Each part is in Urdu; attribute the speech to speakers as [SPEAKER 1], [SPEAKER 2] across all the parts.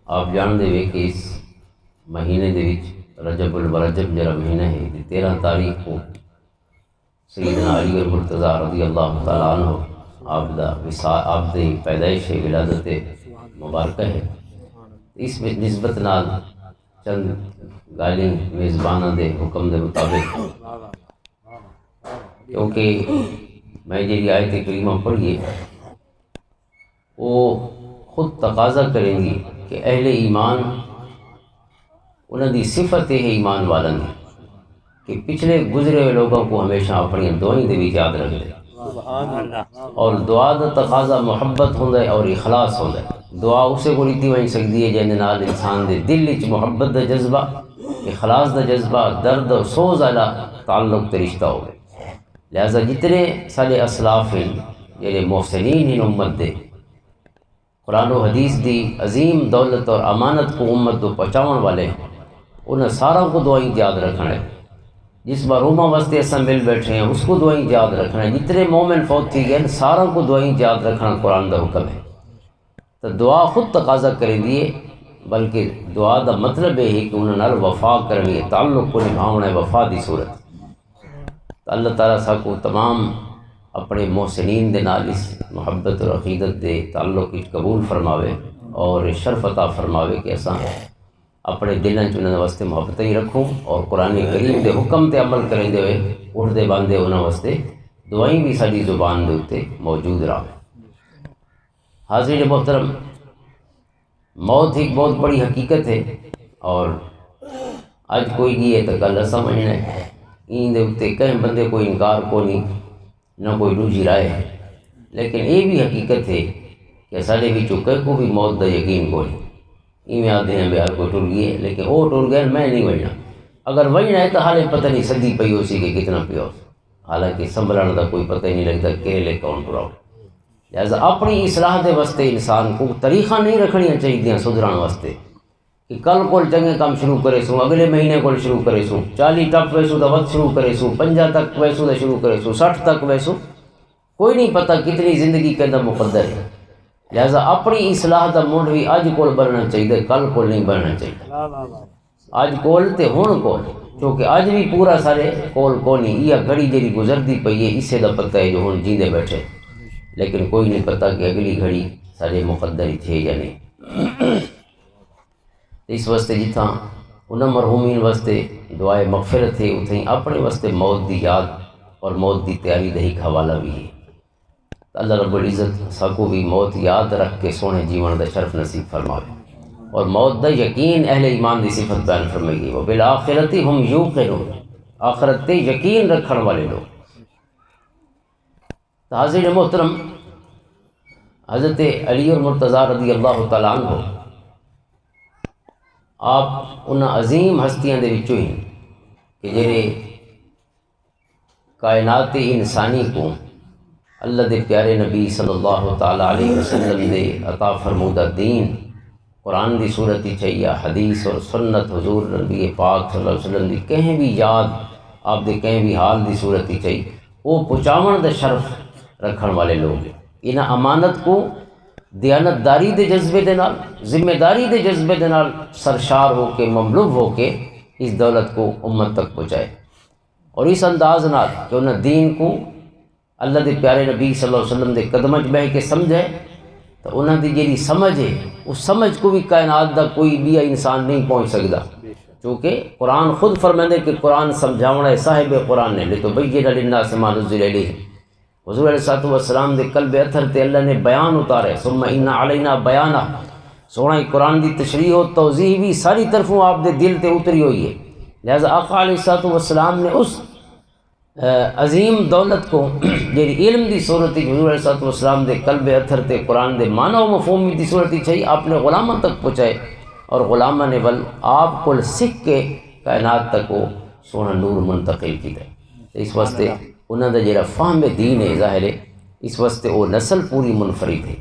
[SPEAKER 1] آپ جان دے کہ اس مہینے دے وچ رجب الورجب جڑا مہینہ ہے 13 تاریخ کو سیدنا علی المرتضیٰ رضی اللہ تعالیٰ عنہ آپ دی پیدائش ولادت مبارکہ ہے۔ اس میں نسبت نال چند گالیں میزبانہ دے حکم دے مطابق، کیونکہ میں جی آیت کریمہ پڑھی وہ خود تقاضا کریں گی کہ اہل ایمان انہوں دی صفت ہے ایمان والن کہ پچھلے گزرے ہوئے لوگوں کو ہمیشہ اپنی دعائیں دے بھی یاد رکھ دے، اور دعا دا تقاضا محبت ہوندہ ہے اور اخلاص ہوندہ ہے۔ دعا اسے کو لیتی وہیں سکتی ہے جن نال انسان دے دل وچ محبت دا جذبہ، اخلاص دا جذبہ، درد و سوز والا تعلق تے رشتہ ہوئے۔ لہذا جتنے سارے اسلاف ہیں جنہیں محسنین ہیں امت دے، قرآن و حدیث دی عظیم دولت اور امانت کو امت کو پہنچاؤن والے، انہیں سارا کو دعائیں یاد رکھنا ہے۔ جس مرومہ واسطے اساں مل بیٹھے ہیں اس کو دعائیں یاد رکھنا ہے۔ جتنے مومن فوت تھی گئے سارا کو دعائیں یاد رکھنا قرآن دا حکم ہے۔ تو دعا خود تقاضا کریں دیے، بلکہ دعا دا مطلب یہ ہے کہ انہوں نے وفا کرنی ہے، تعلق کو نبھاؤنا ہے وفا دی صورت۔ تو اللہ تعالیٰ سا کو تمام اپنے محسنین دے نال اس محبت اور عقیدت دے تعلق کی قبول فرماوے اور شرف عطا فرماوے کہ اساں اپنے دلوں چ واسطے محبت ہی رکھوں اور قرآن کریم دے حکم تے عمل کریں دے ہوئے اٹھتے باندھے انہوں واسطے دعائیں بھی ساری زبان دے اتے موجود رہے۔ حاضرین محترم، موت ایک بہت بڑی حقیقت ہے، اور اج کوئی گئی ہے تو کل سمجھنا ہے، این دے اتے کہیں بندے کوئی انکار کو نہیں، نہ کوئی دوجی رائے ہے، لیکن یہ بھی حقیقت ہے کہ سارے بھی چکے کو بھی موت دا یقین کو نہیں۔ ایویں آتے ہیں بیار کوئی ٹر گئی ہے لیکن وہ ٹر گئے میں نہیں وجنا، اگر وجنا ہے تو حالے پتہ نہیں صدی پئی ہو سی کہ کتنا پیا ہو، حالانکہ سنبھلنے کا کوئی پتہ ہی نہیں لگتا کہ لے کون ٹراؤ۔ لہٰذا اپنی اصلاح دے واسطے انسان کو طریقہ نہیں رکھنیاں چاہیے سدھران واسطے کہ کل کو چنگے کام شروع کرے سوں، اگلے مہینے کو شروع کرے سوں، 40 ٹپ ویسو تو وقت شروع کرے سوں، 50 تک ویسو تو شروع کرے سوں، 60 تک ویسو، کوئی نہیں پتہ کتنی زندگی کے اندر مقدر ہے۔ لہذا اپنی اصلاح دا منڈ بھی اج کول بننا چاہیے، کل کول نہیں بننا چاہیے۔ اج کول تے ہون کول، کیونکہ اج بھی پورا سارے کول کو نہیں، یہ گھڑی جی گزرتی پئی ہے اسے دا پتہ ہے جو ہوں جیندے بیٹھے، لیکن کوئی نہیں پتہ کہ اگلی گھڑی سارے مقدر ہی تھے یا نہیں۔ اس واسطے جتھاں انہاں مرحومین واسطے دعائے مغفرت ہے، اتھیں اپنے واسطے موت دی یاد اور موت دی تیاری دا ایک حوالہ بھی ہے۔ اللہ رب العزت ساکو بھی موت یاد رکھ کے سونے جیون دا شرف نصیب فرماوے، اور موت دا یقین اہل ایمان دی صفت بیان فرمائی گئی، وبالآخرۃ ہم یوقنون، آخرت تے یقین رکھن والے لوگ۔ حاضرین محترم، حضرت علی المرتضیٰ رضی اللہ تعالیٰ عنہ آپ ان عظیم ہستیاں دے وچوں ہی کہ جڑے کائنات انسانی کو اللہ دے پیارے نبی صلی اللہ تعالیٰ علیہ وسلم دے عطا فرمودہ دین قرآن دی صورت ہی چاہیے، حدیث اور سنت حضور نبی پاک صلی اللہ علیہ وسلم دی کہیں بھی یاد آپ دے کہیں بھی حال دی صورت ہی چاہیے، وہ پہنچاون دا شرف رکھن والے لوگ ہیں۔ انہاں امانت کو دیانت داری دے جذبے دے نال، ذمہ داری دے جذبے دے نال سرشار ہو کے مملوب ہو کے اس دولت کو امت تک پہنچائے، اور اس انداز نال کہ انہاں دین کو اللہ دے پیارے نبی صلی اللہ علیہ وسلم دے قدمچ بہ کے سمجھے، تو انہاں دی جیڑی سمجھ ہے اس سمجھ کو بھی کائنات دا کوئی بھی انسان نہیں پہنچ سکتا، چونکہ قرآن خود فرماندے کہ قرآن سمجھاونا ہے صاحب قرآن نے، لتبین للناس ما نزل الیہم۔ حضور علیہ السلام دے قلب اتھر تے اللہ نے بیان اتارے، ثم ان علینا بیانہ، سونا قرآن دی تشریح و توضیح بھی ساری طرفوں آپ دے دل تے اتری ہوئی ہے۔ لہذا آقا علیہ السلام نے اس عظیم دولت کو جیڑی علم دی صورت حضور علیہ السلام دے قلب اتھر تے قرآن دے معنی و مفہوم دی صورت چاہیے آپ نے غلامہ تک پہنچائے، اور غلامہ نے بل آپ کو سکھ کے کائنات تک وہ سونا نور منتقل کیتا ہے۔ اس واسطے انہوں دا جڑا فہم دین ہے ظاہر ہے، اس واسطے وہ نسل پوری منفرد ہے،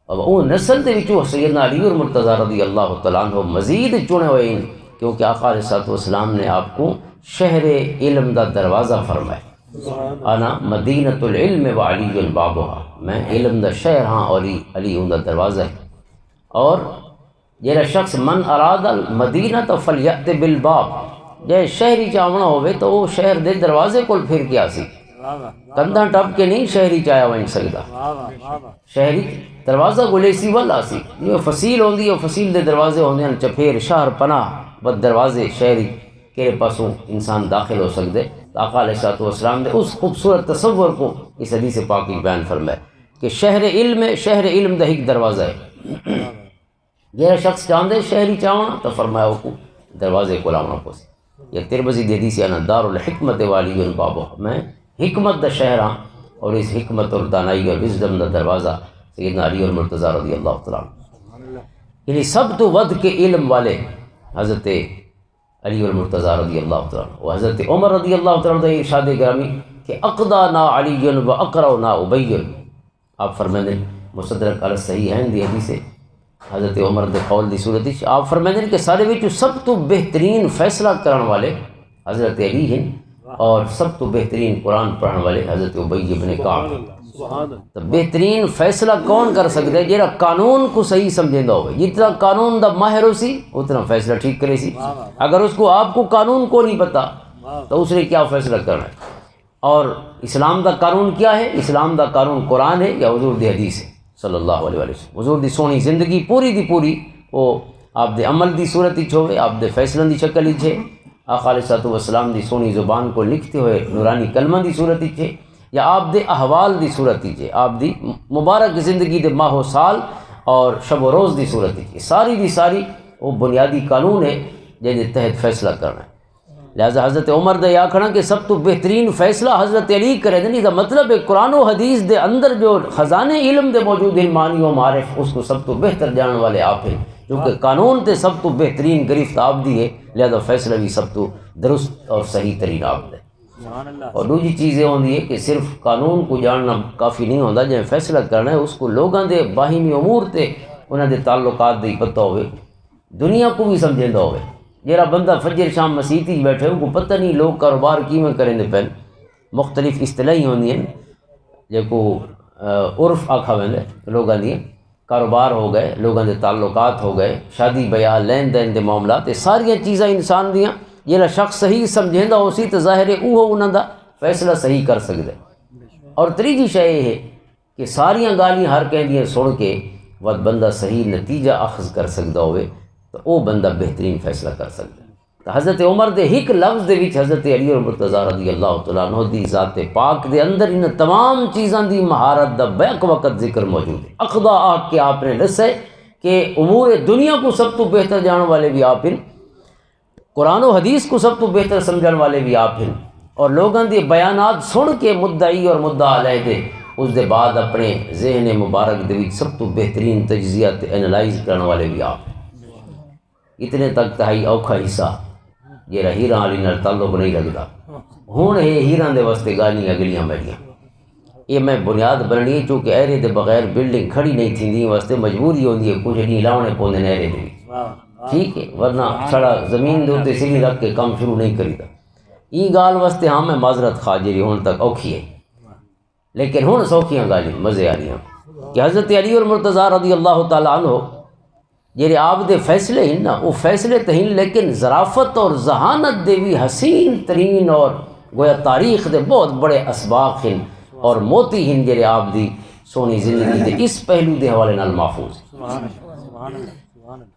[SPEAKER 1] اور وہ نسل دے وچوں سیدنا علی المرتضیٰ رضی اللہ تعالیٰ عنہ مزید چنے ہوئے ہیں، کیونکہ آقا علیہ السلام نے آپ کو شہر علم دا دروازہ فرمایا، انا مدینۃ العلم و علی بابها، میں علم دا شہر ہاں اور علی ان دا دروازہ ہے۔ اور جہاں شخص من اراد المدینہ تو فلیأت بالباب، جے شہری چاہنا ہوئے تو وہ شہر دے دروازے کول پھر کے آسی، کندھا ٹپ کے نہیں شہری چایا ون سکتا، شہری دروازہ گلیسی ول آسی، یہ فصیل ہوندی ہے، فصیل دے دروازے ہوندے ہیں چپیر شہر پناہ بد دروازے شہری کہڑے پاسوں انسان داخل ہو سکتے۔ آقا علیہ الصلوۃ والسلام نے اس خوبصورت تصور کو اس حدیث پاک میں بیان فرمایا کہ شہر علم ہے، شہر علم دا ایک دروازہ ہے، جہاں شخص چاہتے شہری چاہنا تو فرمایا وہ دروازے کو لاؤنا پوسی۔ یا ترمذی دی حدیث ہے دار الحکمت والی بابو، میں حکمت دا شہر ہاں، اور اس حکمت اور دانائی اور وزڈم دا دروازہ سیدنا علی اور مرتضیٰ رضی اللہ تعالیٰ عنہ، یعنی سب تو ود کے علم والے حضرت علی اور مرتضیٰ رضی اللہ تعالیٰ عنہ، و حضرت عمر رضی اللہ تعالیٰ عنہ ارشاد گرامی کہ اقدانا علی و اقرؤنا ابی، آپ فرمائیں مصدرک علی الصحیحین دی حدیث ہے حضرت عمر دے قول دی صورت آپ فرمائیں کہ سارے وچوں سب تو بہترین فیصلہ کرن والے حضرت علی ہیں، اور سب تو بہترین قرآن پڑھنے والے حضرت ابی بن کعب۔ تو بہترین فیصلہ کون کر سکتا ہے؟ جہاں قانون کو صحیح سمجھیندہ ہوئے، جتنا قانون دا ماہر ہو سی اتنا فیصلہ ٹھیک کرے سی۔ اگر اس کو آپ کو قانون کو نہیں پتا تو اس نے کیا فیصلہ کرنا ہے؟ اور اسلام دا قانون کیا ہے؟ اسلام دا قانون قرآن ہے یا حضور دی حدیث ہے صلی اللہ علیہ وسلم؟ حضور دی سونی زندگی پوری دی پوری وہ آپ دے عمل دی صورت ہی ہوئے، آپ دے فیصلوں دی شکل ہی ہے، آقا علیہ الصلوۃ والسلام دی سونی زبان کو لکھتے ہوئے نورانی کلمہ دی صورت ہی ہے، یا آپ دے احوال دی صورت ہی ہے، آپ دی مبارک زندگی دے ماہ و سال اور شب و روز دی صورت ہی ہے، ساری دی ساری وہ بنیادی قانون ہے جن کے تحت فیصلہ کرنا ہے۔ لہذا حضرت عمر دا یہ آکھنا کہ سب تو بہترین فیصلہ حضرت علی کرے دیں، دا مطلب ہے قرآن و حدیث دے اندر جو خزانے علم دے موجود ہیں معنی و معرف، اس کو سب تو بہتر جاننے والے آپ ہیں، کیونکہ قانون تے سب تو بہترین گرفت آپ دی ہے، لہذا فیصلہ بھی سب تو درست اور صحیح ترین آپ دے۔ اور دوسری چیز یہ ہوتی ہے کہ صرف قانون کو جاننا کافی نہیں ہوتا، جب فیصلہ کرنا ہے اس کو لوگوں دے باہمی امور تے انہوں دے تعلقات دے پتہ ہوئے، دنیا کو بھی سمجھیندہ ہوئے۔ جہاں بندہ فجر شام مسیت ہی بیٹھے ان کو پتہ نہیں لوگ کاروبار کیویں کریں دے پہن، مختلف اصطلاحیں ہوندی ہیں جو کو عرف آکھا ویندے لوگاں دی، کاروبار ہو گئے، لوگوں دے تعلقات ہو گئے، شادی بیاہ لین دین دے معاملات، یہ ساریاں چیزاں انسان دیاں جہاں شخص صحیح سمجھیندہ ہو سی تو ظاہر ہے وہ انہوں دا فیصلہ صحیح کر سکتا ہے۔ اور تیجی شے یہ ہے کہ ساریاں گالیاں ہر کہندیاں سن کے ود بندہ صحیح نتیجہ اخذ کر سکتا ہوئے تو وہ بندہ بہترین فیصلہ کر سکتا ہے۔ تو حضرت عمر دے ایک لفظ دے وچ حضرت علی اور مرتضیٰ رضی اللہ تعالیٰ عنہ دی ذات پاک دے اندر ان تمام چیزاں دی مہارت دا بیک وقت ذکر موجود ہے۔ اقدا آگ کے آپ نے دسے کہ امور دنیا کو سب تو بہتر جاننے والے بھی آپ ہیں، قرآن و حدیث کو سب تو بہتر سمجھنے والے بھی آپ ہیں، اور لوگوں دے بیانات سن کے مدعی اور مدعا علیہ دے اس دے بعد اپنے ذہن مبارک دے وچ سب تو بہترین تجزیہ اینالائز کرنے والے بھی آپ ہیں۔ اتنے تک تہائی اوکھا حصہ جہاں ہیراں والی نال تعلق نہیں رکھتا، ہوں یہ ہیراں دے واسطے گالیاں اگلیاں میلیاں، یہ میں بنیاد بننی ہے چونکہ ایرے دے بغیر بلڈنگ کھڑی نہیں تھی واسطے مجبوری ہوندی ہے کچھ نہیں لاؤنے پوندے ایرے دے، ٹھیک ہے، ورنہ سڑا زمین دے اتنے سیڑھی رکھ کے کام شروع نہیں کریدا۔ یہ گال واسطے ہاں میں معذرت خواہ جی ہوں تک اوکھی ہے، لیکن ہوں سوکھیاں گالی مزے آ رہی ہیں کہ حضرت علی اور مرتضیٰ رضی اللہ تعالیٰ عنہ جہے آپ دے فیصلے ہیں نا وہ فیصلے تو ہیں، لیکن ظرافت اور ذہانت دے بھی حسین ترین اور گویا تاریخ دے بہت بڑے اسباق ہیں اور موتی ہیں جہے آپ دی سونی زندگی دے اس پہلو دے حوالے نال محفوظ ہیں۔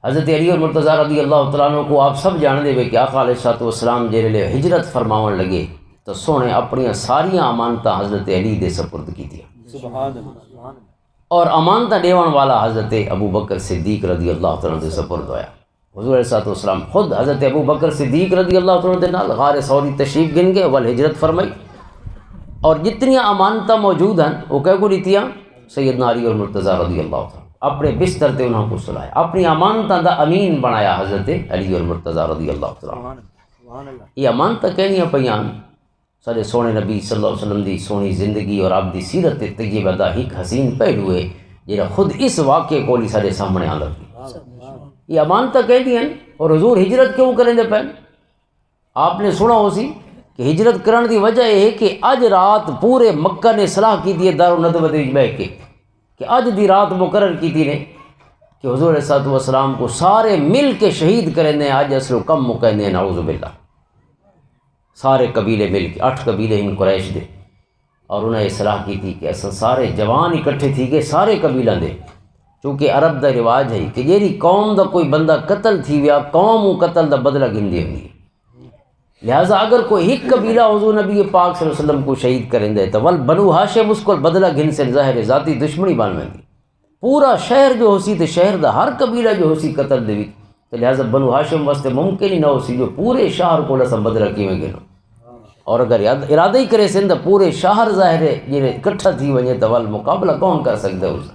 [SPEAKER 1] حضرت علی اور مرتضیٰ رضی اللہ تعالیٰ عنہ کو آپ سب جان دے کہ آقا علیہ الصلوۃ والسلام جہے لے ہجرت فرماون لگے تو سونے اپنی ساریاں امانتاں حضرت علی دے سپرد کیتیاں، اور امانتہ دیون والا حضرت ابو بکر صدیق رضی اللہ تعالیٰ دے سپرد ہویا۔ حضور علیہ الصلوۃ والسلام خود حضرت ابو بکر صدیق رضی اللہ تعالیٰ دے نال غار ثوری تشریف گن گئے ول ہجرت فرمائی، اور جتنیاں امانتاں موجود ہیں وہ کہہ کو دیتیاں سیدنا علی اور مرتضیٰ رضی اللہ تعالیٰ اپنے بستر تے انہوں کو سلایا، اپنی امانتاں دا امین بنایا حضرت علی اور مرتضیٰ رضی اللہ تعالیٰ۔ یہ امانتاں کہنیاں پیاں سارے سونے نبی صلی اللہ علیہ وسلم دی سونی زندگی اور آپ دی سیرت طیبہ دا ایک حسین پہلو ہے جہاں خود اس واقعے کو سارے سامنے آ لگی۔ یہ امانتاں کہتی ہیں، اور حضور ہجرت کیوں کریں دے پہن؟ آپ نے سنا ہو سی کہ ہجرت کرن دی وجہ یہ ہے کہ اج رات پورے مکہ نے صلاح کی دی دار الندوہ دے وچ بیٹھ کے کہ اج دی رات مقرر کی نے کہ حضور علیہ الصلوۃ والسلام کو سارے مل کے شہید کریں دیں، آج اصل کم مکہنے نعوذ باللہ، سارے قبیلے مل کے 8 قبیلے ان قریش دے، اور انہیں اصلاح کی تھی کہ اصل سارے جوان اکٹھے تھی کہ سارے قبیلہ دے، چونکہ عرب دا رواج ہے کہ جیڑی قوم دا کوئی بندہ قتل تھی ویا قوم قتل دا بدلہ گھندی ہوئی، لہٰذا اگر کوئی ایک قبیلہ حضور نبی پاک صلی اللہ علیہ وسلم کو شہید کریں دے تو ول بنو ہاشم اس کو بدلہ گھن سے ظاہر ذاتی دشمنی بن میں دی، پورا شہر جو ہو سی تو شہر دا ہر قبیلہ جو ہو سی قتل دے تو لہٰذا بنو ہاشم واسطے ممکن ہی نہ ہو سی جو پورے شہر کو لسا بدلہ کی میں گنو، اور اگر ارادہ ہی کرے سن تو پورے شہر ظاہر یہ اکٹھا تھی وجے تو ول مقابلہ کون کر سکتا ہے اسے،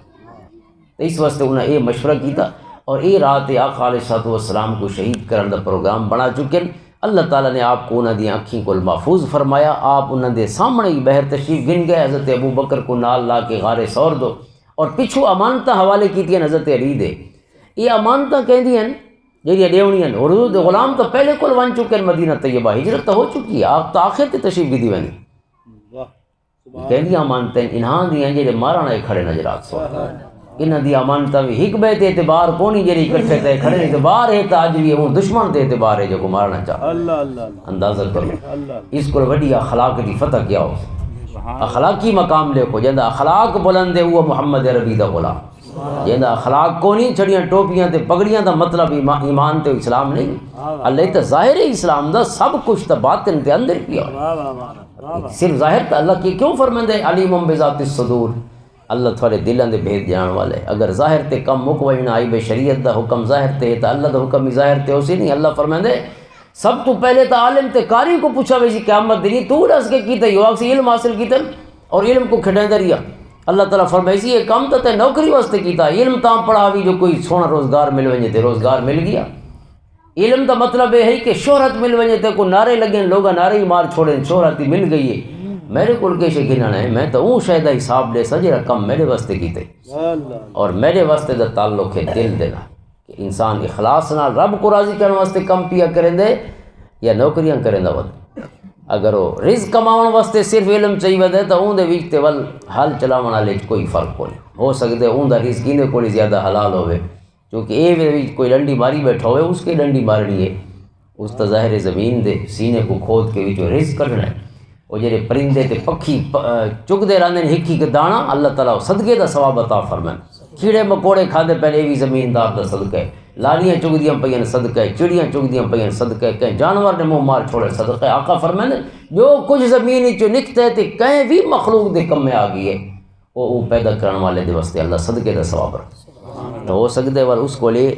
[SPEAKER 1] تو اس واسطے انہیں یہ مشورہ کیتا اور یہ رات آقا علیہ الصلوۃ والسلام کو شہید کرنے کا پروگرام بنا چکے ہیں۔ اللہ تعالیٰ نے آپ کو انہوں دی آنکھیں کو محفوظ فرمایا، آپ انہوں دے سامنے ہی بہر تشریف گن گئے، حضرت ابو بکر کو نال لا کے غار سور دو، اور پچھو امانتہ حوالے کی تھی حضرت علی دے، یہ امانتہ کہہ دی ہیں جی ڈیونی اور حضور دے غلام تو پہلے کول ون چکے ہیں، مدینہ طیبہ ہجرت تو ہو چکی ہے، آپ تو آخر تے تشریف گی دی وینی کہہ دی امانتیں انہاں دی ہیں جی مارن آئے کھڑے نظرات سو انہاں دی امانتہ بھی حک بے تے اعتبار کونی جی اکٹھے تے کھڑے اعتبار ہے تاج بھی ہوں دشمن تے اعتبار ہے جو کو مارنا چاہتا اندازہ کرو اس کو وڈی اخلاق دی فتح کیا ہو، اخلاقی مقام لے کو جندہ اخلاق بلند ہے وہ محمد عربی دا غلام، جندہ اخلاق کو نہیں چھڑیاں ٹوپیاں تے پگڑیاں دا مطلب ایمان تے اسلام نہیں، اللہ تے ظاہر اسلام دا سب کچھ تا باطن تے اندر کیا ہو، صرف ظاہر تا اللہ کی کیوں فرمندے علیم بذات الصدور، اللہ تھوڑے دلوں دے بھید جان والے، اگر ظاہر تے کم مکوجنا آئی بے شریعت دا حکم ظاہر تے تا اللہ دا حکم ظاہر تے اسی نہیں، اللہ فرمندے سب تو پہلے تا عالم تے قاری کو پوچھا ویسی قیامت دنی تو رس کے کیتا یو آگ سے علم حاصل کیتا اور علم کو کھڑیں دریا، اللہ تعالیٰ فرمائیسی یہ کام تے نوکری واسطے کیتا، علم تاں پڑھا بھی جو کوئی سونا روزگار مل ونجے تے روزگار مل گیا، علم دا مطلب یہ ہے کہ شہرت مل ونجے تے کو نعرے لگیں لوگا نعرے ہی مار چھوڑیں شہرت ہی مل گئی ہے، میرے کول کے گننا ہے میں تو اون شاید حساب لے سا جڑا کم میرے واسطے کیتے اور میرے واسطے دا تعلق ہے دل دینا کہ انسان اخلاص نال رب کو راضی کرنے واسطے کم پیا کریں دے یا نوکریاں کریں دا ود، اگر وہ رزق کماؤن واسطے صرف علم چاہیے ودے تو اون دے وچ تے ول حل چلاون والے کوئی فرق کوئی ہو سکتے اون دا رزق کیندے کوئی زیادہ حلال ہوئے، کیونکہ اے وچ کوئی ڈنڈی ماری بیٹھا ہوئے اس کے ڈنڈی مارنی ہے، اس تا ظاہر زمین دے سینے کو کھود کے وچ رزق کڈنا ہے، وہ جڑے پرندے تے پکھی چگدے رہندے ہکی کے دانا اللہ تعالیٰ صدقے دا ثواب عطا فرمائے، کیڑے مکوڑے کھادے پہلے بھی زمیندار دا صدقہ ہے، لالیاں چگدیاں پئیاں صدقہ ہے، چڑیاں چگدیاں پئیاں صدقہ ہے، کہیں جانور نے منہ مار چھوڑے صدقہ ہے، آقا فرمائے جو کچھ زمین چ نکتا ہے تے کہیں بھی مخلوق دے کم میں آ گئی ہے وہ پیدا کرنے والے دے واسطے اللہ صدقے دا ثواب رکھ تو ہو سکتے ور اس کو لے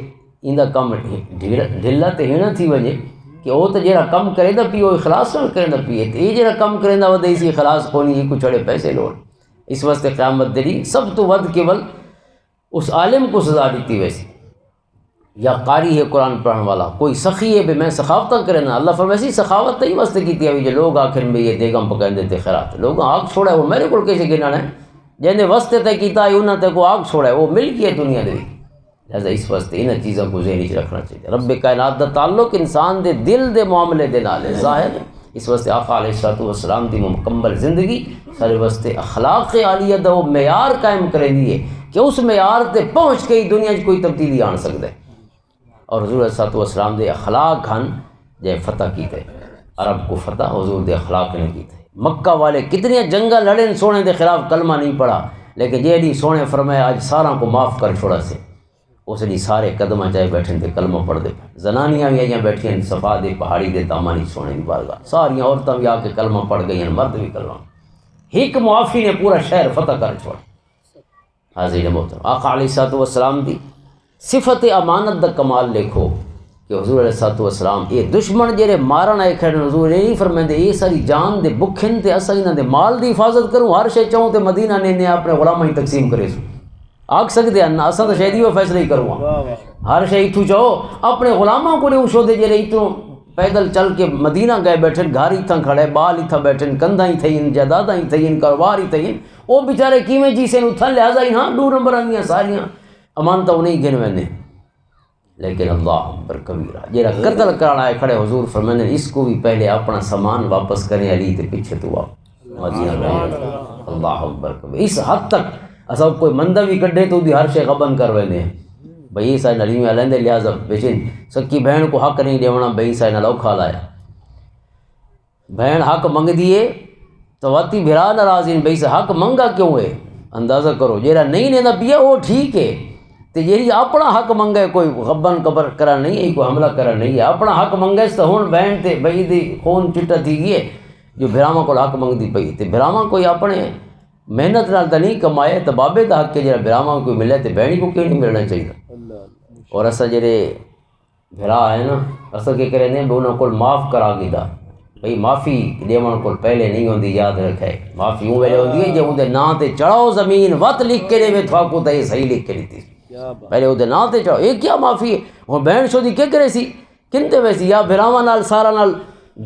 [SPEAKER 1] ان کم ڈھلا تے ہینا تھی وجے کہ وہ تو جہاں کم کرے دا پی وہ اخلاص نال کرے دا پیے تو یہ جہاں کم کرے دا ود اسی اخلاص کو نہیں کچھ چھڑے پیسے لوڑ، اس واسطے قیامت دری سب تو ود کیول اس عالم کو سزا دیتی ویسی یا قاری ہے قرآن پڑھنے والا کوئی سخی ہے بے میں سخاوتہ کرے نا، اللہ فرمائے سخاوت نہیں واسطے کی تھی جو لوگ آخر میں یہ دیگم پکائیں دیتے خیرات لوگ آگ چھوڑا ہے وہ میرے کو کیسے گنا ہے جنہیں واسطے تے کیتا ہے انہوں تے کو آگ چھوڑا ہے وہ مل گئی ہے دنیا دے، لہذا اس واسطے انہیں چیزوں کو ذہنی چ رکھنا چاہیے، رب کائنات دا تعلق انسان دے دل دے معاملے دے نال ہے ظاہر، اس واسطے آقا علیہ الصلوۃ والسلام دی مکمل زندگی سارے واسطے اخلاق عالیہ دا وہ معیار قائم کرے دیے کہ اس معیار تے پہنچ کے ہی دنیا چ کوئی تبدیلی آن سکتا ہے، اور حضور علیہ الصلوۃ والسلام دے اخلاق ہن جے فتح کیتے عرب کو فتح حضور دے اخلاق نے کیتے، مکہ والے کتنی جنگا لڑیں سونے دے خلاف کلمہ نہیں پڑھا لیکن جیڑی سونے فرمایا آج سارا کو معاف کر چھوڑا سے اس لیے سارے قدمہ چاہے بیٹھیں تے کلمہ پڑھ دے، زنانیاں بھی آئیاں بیٹھیں صفا دے پہاڑی دے دامانی سونے دی بارگاہ، ساری عورتیں بھی آ کے کلمہ پڑھ گئی ہیں، مرد بھی کلمہ، ایک معافی نے پورا شہر فتح کر چھوڑا۔ حاضرین محترم آقا علیہ الصلوۃ والسلام دی صفت امانت دا کمال لکھو کہ حضور علیہ الصلوۃ والسلام یہ دشمن جڑے مارن آئے کھڑے حضور یہ نہیں فرمائے یہ ساری جان دے بکھن تے اساں انہاں دے مال دی حفاظت کروں ہر شے چاہوں تے مدینہ نے اپنے غلاماں ہی تقسیم کرے سو آگ سکتے ہیں اساں تو شاید وہ فیصلہ ہی کروں ہر شے اتھوں چاہو اپنے غلاماں کو نہیں شو دے جڑے اتوں پیدل چل کے مدینہ گئے بیٹھے گھر اتھاں کھڑے بال اتھاں بیٹھے کندھاں ہی تھئین جائیداداں ہی تھئین کاروبار ہی تھئین وہ بیچارے کیویں جی سے اتھاں لہٰذا ہی ہاں 2 نمبر آنیاں ساریاں امانتاں انہیں گن ویندے لیکن اللہ اکبر کبیرہ جیڑا قتل کرنا ہے کھڑے حضور فرمانے اس کو بھی پہلے اپنا سامان واپس کریں علی تے پیچھے تو آپ مدینہ گئے اللہ اکبر کبیرہ اس حد تک اصل کوئی مندہ بھی کڈھے تو بھی ہر شے غبن کر ویندے ہیں بھئی سائے نلی میں لہندے لہٰذا بیچن سکی بہن کو حق نہیں دیونا بھئی سائے نہ اوکھا لایا بہن حق منگ دیے تو واتی بھرا ناراض ہیں بھئی سے حق منگا کیوں ہے اندازہ کرو جیرا نہیں لینا پیا وہ ٹھیک ہے تو جیری اپنا حق منگا ہے کوئی غبن قبر کرا نہیں ہے کوئی حملہ کرا نہیں ہے اپنا حق منگا ہے تو ہون بہن تے بھئی دی خون چٹا تھی گئے جو بھراما کو حق منگ دی پئی تے بھراما کوئی اپنے محنت نال تو نہیں کمائے تو بابے دا حق کے جڑا بھراما کوئی ملے تو بہنی کو کیوں نہیں ملنا چاہیے اور اسا جڑے بھرا ہے نا اسا کے کریں نے انہاں کو معاف کرا گیدا بھئی معافی دیون کو پہلے نہیں ہوندی یاد رکھے معافی اون ویلے ہوندی ہے جے اون دے نام تے چڑھاؤ زمین وت لکھ کے دے تھا کو تے صحیح لکھ کے دیتی پہلے اون دے نام تے چڑھاؤ یہ کیا معافی ہے اور بہن شودی کیا کرے سی کنتے ویسی یا بھراواں نال سارا نال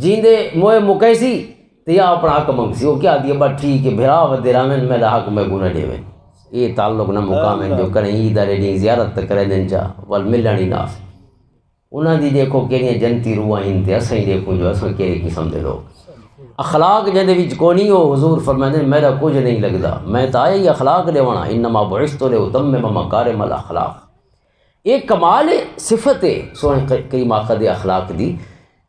[SPEAKER 1] جیندے موئے مکیسی تے یا اپنا حق منگ سی وہ کیا دی بس ٹھیک ہے بھرا ودے رامن میرا حق میں گنہ دے یہ تعلق نہ مقام ہے جو کریں عید والے ڈی زیارت کرے دن چا ول ملنی ناس انہاں دی دیکھو کہڑیاں جنتی روحاں ہن تے اساں دیکھو جو اساں کہڑے قسم دے لوگ اخلاق جندے وچ کونی ہو حضور فرماندے میرا کچھ نہیں لگدا میں تا آیا ہی اخلاق دیونا انما بعثت لاتمم مکارم الاخلاق ایک کمال صفت ہے سونے کریم آقا دے اخلاق دی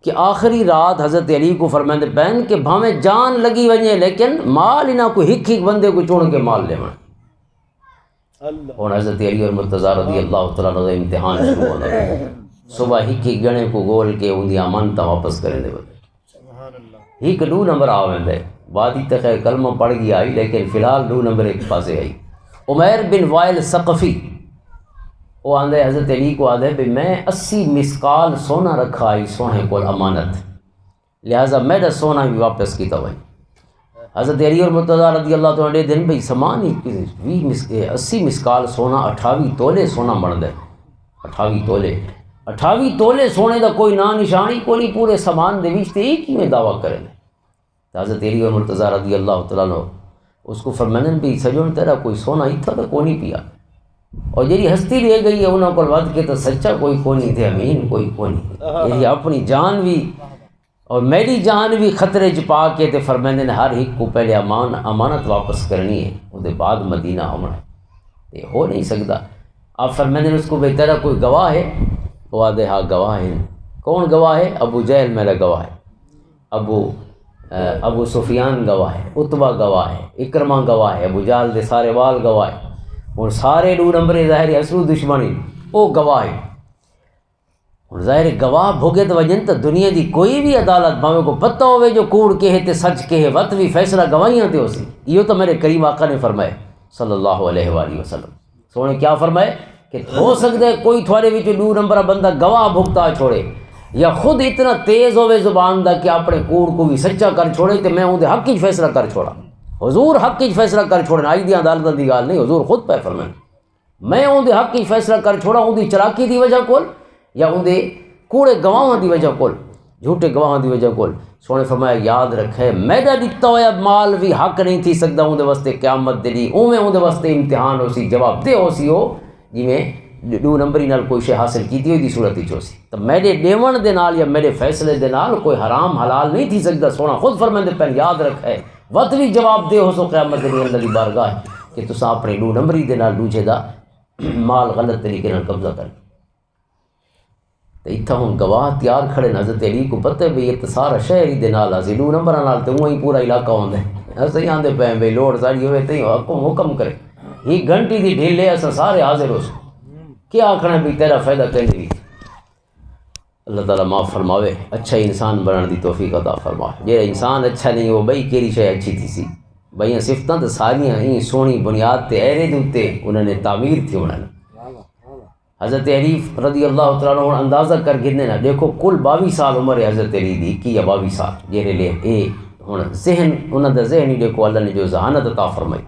[SPEAKER 1] کہ آخری رات حضرت علی کو فرماندے پہن کہ بھاویں جان لگی ونجے لیکن مال انہاں کو ہک بندے کو چون کے مال لیونا اور حضرت علی اور مرتضیٰ رضی اللہ تعالیٰ عنہ امتحان شروع ہونا صبح ہی گنے کو گول کے اندی امانتا واپس کریں دے بلے ہی 2 نمبر آویں دے بعد ہی تخیر کلمہ پڑھ گیا آئی لیکن فی الحال 2 نمبر ایک پاسے آئی عمیر بن وائل ثقفی وہ آندے حضرت علی کو آدھے بھی میں 80 مسکال سونا رکھا آئی سونے کو امانت لہٰذا میرا سونا بھی واپس کی تو حضرت علی اور مرتضیٰ رضی اللہ تعالیٰ دن بھئی سامان ہی 80 مسکال سونا 28 تولے سونا بن دے 28 تولے سونے دا کوئی نا نشانی کوئی پورے سامان دے وچ تے ایک ہی میں دعویٰ کرے تو حضرت علی اور مرتضیٰ رضی اللہ تعالیٰ اس کو فرمائن بھی سجون تیرا کوئی سونا ہی تھا تو کوئی نہیں پیا اور جیری ہستی لے گئی ہے انہوں کو ود کے تو سچا کوئی کونی تھے امین کوئی کونی یہ اپنی جان بھی اور میری جان بھی خطرے چ پا کے تے فرمائندے نے ہر ایک کو پہلے امانت واپس کرنی ہے وہ بعد مدینہ آنا ہے یہ ہو نہیں سکتا آپ فرمائندے نے اس کو بھئی تیرا کوئی گواہ ہے وہ آدھے ہاں گواہ ہے کون گواہ ہے ابو جہل میرا گواہ ہے ابو سفیان گواہ ہے عتبہ گواہ ہے اکرمہ گواہ ہے ابو جہل دے سارے وال گواہ ہے اور سارے 2 نمبر ظاہر اصل دشمنی وہ گواہ ہے اور ظاہر گواہ بھوگے تو وجن تو دنیا دی کوئی بھی عدالت بھاوے کو پتہ ہوئے جو کوڑ کہے تے سچ کہے وقت بھی فیصلہ گواہیاں تے ہوسی یہ تو میرے کریم آقا نے فرمائے صلی اللہ علیہ وآلہ وسلم سونے کیا فرمائے کہ ہو سکتا ہے کوئی تھوڑے بھی 2 نمبر بندہ گواہ بھگتا چھوڑے یا خود اتنا تیز ہوئے زبان دا کہ اپنے کوڑ کو بھی سچا کر چھوڑے تے میں ان دے حق کی فیصلہ کر چھوڑا حضور حق کی فیصلہ کر چھوڑنا آئی دی عدالت دی گال نہیں حضور خود پہ فرمائے میں ان دے حق کی فیصلہ کر چھوڑا ان دی چلاکی دی وجہ کول یا ان دے کوڑے گواہاں دی وجہ کول جھوٹے گواہاں دی وجہ کول سونے فرمایا یاد رکھے میرا دتا ہوا مال بھی حق نہیں تھی سکتا ان دے واسطے قیامت دے دی اوویں ان دے واسطے امتحان ہو سی جواب دے ہو سی ہو جی میں 2 نمبری نال کوئی شے حاصل کیتی ہوئی دی صورت ہی چوسی تو میرے ڈیون دے نال یا میرے فیصلے دے نال کوئی حرام حلال نہیں تھی سکتا سونا خود فرمائندے پہن یاد رکھے وقت بھی جواب دے ہو سو قیامت دے اللہ دی بارگاہ کہ تساں اپنے 2 نمبری دے نال دوجے دا مال غلط طریقے نال قبضہ کر تو اتھا ہوں گواہ تیار کھڑے حضرت علی کو پتہ ہے بھئی یہ سارا شہری دے نال آسی 2 نمبر نال تو وہیں پورا علاقہ ہوندے ایسا ہی آندے پہ بھئی لوڑ ساری ہوئے تھی حکم کرے ہی گھنٹی دی ڈھیل لے ایسا سارے حاضر ہو سو کیا آکھنا ہے بھئی تیرا فائدہ کہنے بھی اللہ تعالیٰ معاف فرماوے اچھا انسان بنان دی توفیق عطا فرماوے جے انسان اچھا نہیں ہو بھئی کیری شے اچھی تھی سی بھئی صفتاں تے ساریاں ہی سونی بنیاد تے ایرے دوتے انہوں نے تعمیر تھی انہوں نے حضرت علی رضی اللہ تعالیٰ عنہ اندازہ کر گرنے نا دیکھو کل 22 سال عمر ہے حضرت علی دی کی یا 22 سال جیرے لے اے ذہن انہوں نے ذہن ہی دیکھو اللہ نے جو ذہانت عطا فرمائی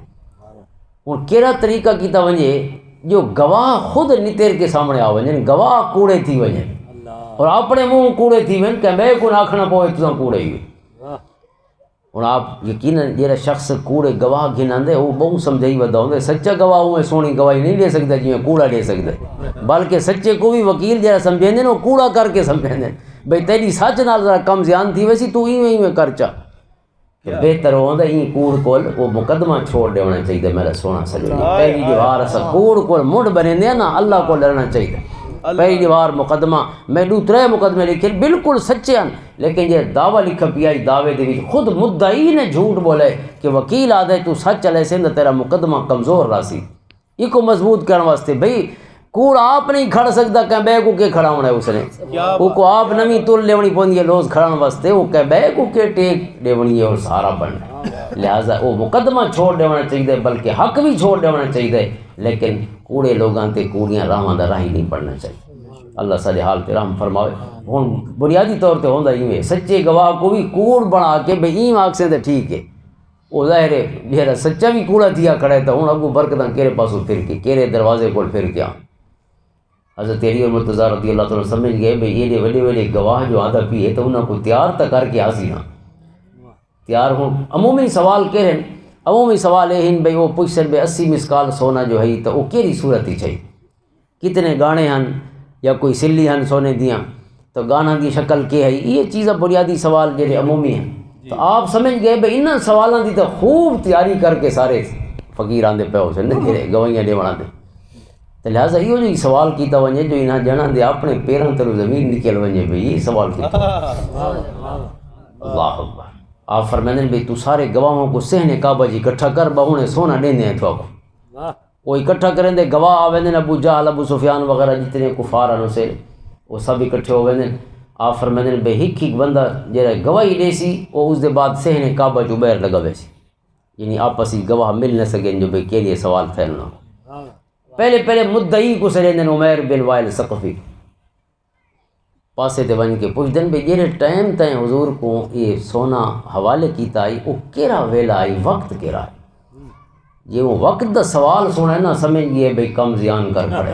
[SPEAKER 1] اور کیڑا طریقہ کیتا ونجے جو گواہ خود نتیر کے سامنے آ ونجن گواہ کوڑے تھی ونجن اور اپنے منہ کوڑے تھی ون کہ میں کو آکھنا پوے تساں کوڑے ہی اور آپ یقیناً جیڑا شخص کوڑے گواہ گھناندے وہ بہت سمجھائی ودا ہوندے سچا گواہ میں سونی گواہی نہیں دے سکتا جی میں کوڑا دے سکتا بلکہ سچے کو بھی وکیل جیڑا سمجھیندے وہ کوڑا کر کے سمجھیندے بھئی تیری سچ نال ذرا کم زیان تھی ویسی تو ہی میں کر چا بہتر ہوتا ہی کوڑ کول وہ مقدمہ چھوڑ دے ہونا چاہیے میرا سونا سجنا پہلی دیوار اسا کوڑ کول مڈ بنے دیا نا اللہ کو ڈرنا چاہیے پہلی دیوار مقدمہ میں دو ترے مقدمے لکھے بالکل سچے ہیں لیکن یہ دعویٰ لکھا پیائی دعوے دے خود مدعی نے جھوٹ بولے کہ وکیل آدھے تو سچ علیہ سے تیرا مقدمہ کمزور راسی یہ کو مضبوط کرنے واسطے بھئی کوڑ آپ نہیں کھڑ سکتا کہ بے کو کے کھڑا ہونا ہے اس نے وہ کو آپ نمی تول لیونی پوندی ہے لوز کھڑان واسطے وہ کہ بے کو کے ٹیک لیونی ہے اور سارا بننا لہذا وہ مقدمہ چھوڑ دیونا چاہیے بلکہ حق بھی چھوڑ دیونا چاہیے لیکن کوڑے لوگاں تے کوڑیاں راہاں دا راہی نہیں پڑھنا چاہیے اللہ سارے حال تے رحم فرماوے ہن بنیادی طور تے ہوندا ہی سچے گواہ کو بھی کوڑ بنا کے بے ایم آکھ سے ٹھیک ہے وہ ظاہر ہے میرا سچا بھی کوڑا دیا کھڑا ہے تو ہن ابو برکتاں کیرے پاسوں پھر کے کیرے دروازے کول پھر کے حضرت علی اور مرتضی رضی اللہ تعالیٰ سمجھ گئے بھئی یہ وڈے وڈے گواہ جو آدھا پیے تو انہوں کو تیار تا کر کے آسی نا تیار ہوں عمومی سوال کہہ رہے ہیں عمومی سوال ہے بھئی وہ پوچھتے بھئی 80 مسکال سونا جو ہے تو وہ کیری صورت ہی چاہیے کتنے گانے ہیں یا کوئی سلی ہیں سونے دیاں تو گانا دی شکل کیا ہے یہ چیزیں بنیادی سوال جو عمومی ہیں تو آپ سمجھ گئے بھئی انہاں سوالوں دی تو خوب تیاری کر کے سارے فقیر آندے پہ ہو سکتے گوائیاں دے بنا دے تو لہٰذا یہ جو سوال کیتا ونجے جو انہاں جنہاں دے اپنے پیروں تلو زمین نکل ونجے بھئی یہ سوال کیتا اللہ اکبر آپ فرمائیں بھئی تو سارے گواہوں کو سہنے کعبہ جی اکٹھا کر بہونے سونا دینے ہیں تو کو وہ اکٹھا کریں دے گواہ آویں ابو جہل ابو سفیان وغیرہ جتنے کفار ہیں اسے وہ سب اکٹھے ہوئے آپ فرمائیں بھئی ہک ہک بندہ جہاں گواہی دے سی وہ اس دے بعد سہنے کعبہ جو بیر لگا وے سی یعنی آپسی گواہ مل نہ سکیں جو بھئی کے لیے سوال پھیلنا ہو پہلے مدعی کو سریندن عمیر بن وائل ثقفی پاسے تے ون کے پوچھ دن بھئی جیرے ٹائم تائیں حضور کو یہ سونا حوالے کیتا آئی وہ کیرا ویلا آئی وقت کیرا آئی یہ وہ وقت دا سوال سونا ہے نا سمجھ گئے بھئی کم زیان کر پڑے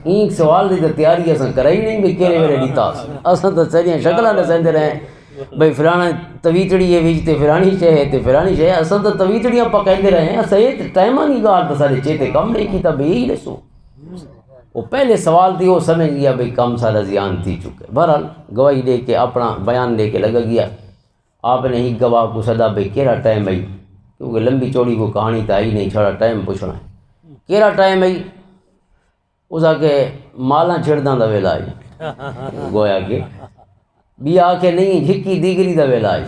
[SPEAKER 1] ایک سوال دی تیاری اساں کرائی نہیں بھئی کیرے ویلے دیتا اساں تو سریاں شکلہ نہ سندے رہے بھئی فلانا تویتڑی ہے ویج تے فلانی شے ہے تے فلانی شے ہے اساں تو تویتڑیاں پکیندے رہے ہیں اساں یہ ٹائماں نہیں گال تو سارے چیتے کم نہیں کیتا بھئی یہی لسو وہ پہلے سوال تھی وہ سمجھ گیا بھئی کم سارا زیان تھی چکے بہرحال گواہی لے کے اپنا بیان لے کے لگا گیا آپ نے ہی گواہ کو صدا بھئی کیرا ٹائم آئی کیونکہ لمبی چوڑی کو کہانی تو آئی نہیں چھوڑا ٹائم پوچھنا ہے کیرا ٹائم آئی اس آ کے مالاں چھڑداں دا ویلا آئی گویا کہ بھی آ کے نہیں جھکی دیگری دا ویلا آئی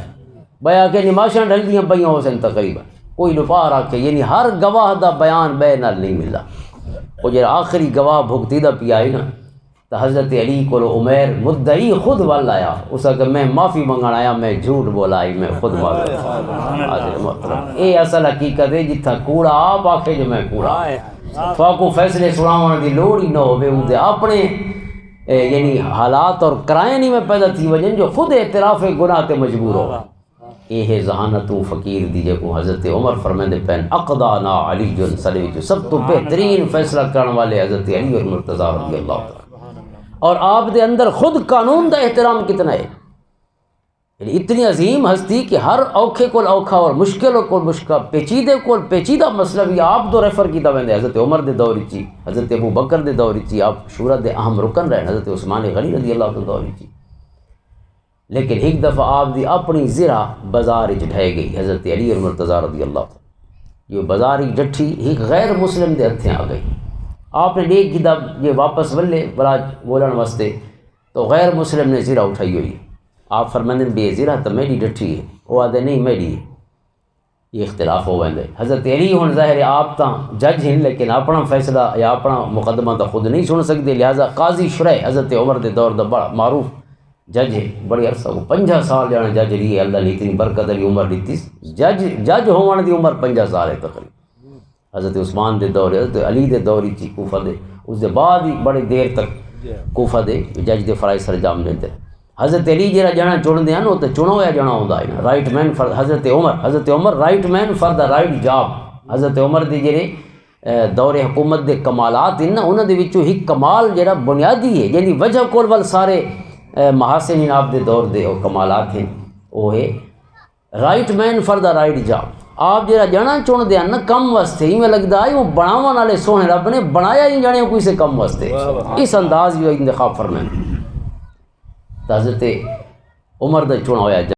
[SPEAKER 1] بھائی آ کے نماشاں ڈھل دیاں پئیاں ہو سن تقریباً کوئی لپار آ کے یعنی ہر گواہ دا بیان بے نال نہیں ملا وہ جو آخری گواہ بھگتی دا پی آئی نا تو حضرت علی کو عمیر مدعی خود والا آیا اس کہ میں معافی منگان آیا میں جھوٹ بولا آئی میں خود معافی حاضر محترم اے اصل حقیقت ہے جتھا کوڑا آپ آکھے جو میں کوڑا فاقو فیصلے سناوانا دی لوڑ ہی نہ ہوئے ان دے اپنے یعنی حالات اور کرائیں نہیں میں پیدا تھی وجہ جو خود اعتراف گناہ تے مجبور ہو یہ ہے ذہانتوں فقیر دیجے کو حضرت عمر فرمیندے پین اقدانا علی جن صلی جو سب تو بہترین فیصلہ کرنے والے حضرت علی اور مرتضی رضی اللہ تعالیٰ اور آپ دے اندر خود قانون دا احترام کتنا ہے یعنی اتنی عظیم ہستی کہ ہر اوکھے کو اوکھا اور مشکل کو مشکل پیچیدے کو پیچیدہ مسئلہ بھی آپ دو ریفر کی دوندے حضرت عمر دے دوری چی حضرت ابو بکر دے دوری چی آپ شورا دے اہم رکن رہے حضرت عثمان غنی رضی اللہ تعالیٰ دوری چی لیکن ایک دفعہ آپ دی اپنی زرہ بازار ڈھے گئی حضرت علی اور مرتضی رضی اللہ تعالیٰ یہ بازاری جٹھی ایک غیر مسلم دے ہتھیں آ گئی آپ نے دیکھ کی یہ واپس ولے براج بولن واسطے تو غیر مسلم نے زرہ اٹھائی ہوئی آپ فرماندے بے زرہ تو میری ڈٹھی ہے وہ آدھے نہیں میری ہے یہ اختلاف ہو ویندے حضرت علی ہون ظاہر ہے آپ تاں جج ہیں لیکن اپنا فیصلہ یا اپنا مقدمہ تو خود نہیں سن سکتے لہٰذا قاضی شرح حضرت عمر دے دور دا بڑا معروف جج ہے بڑی عرصہ کو 50 سال جانا جج رہی ہے اللہ نے اتنی برکت علی عمر دیتی جج ہونے دی عمر 50 سال ہے تقریبا حضرت عثمان دے دور حضرت علی دے دوری چی کوفہ دے اس دے بعد ہی بڑے دیر تک کوفہ دے جج دے فرائض سر جام دیتے حضرت علی جڑا جانا چن دے وہ تو چنا ہوا جانا ہوتا ہے right man for Hazrat Umar right man for the right job Hazrat Umar دے جڑے دور حکومت دے کمالات ہیں نا انہوں دے وچوں ہی کمال جڑا بنیادی ہے یعنی وجہ کول ول سارے محاسن آپ دے دور دے اور کمالات ہیں وہ ہے right man for the right job آپ جڑا جانا چن دیا نا کم واسطے ہی میں لگتا ہے وہ بناون والے سونے رب نے بنایا ہی جانے کوئی سے کم واسطے اس انداز جو انتخاب فرمائیں حضرت عمر دا چنا ہویا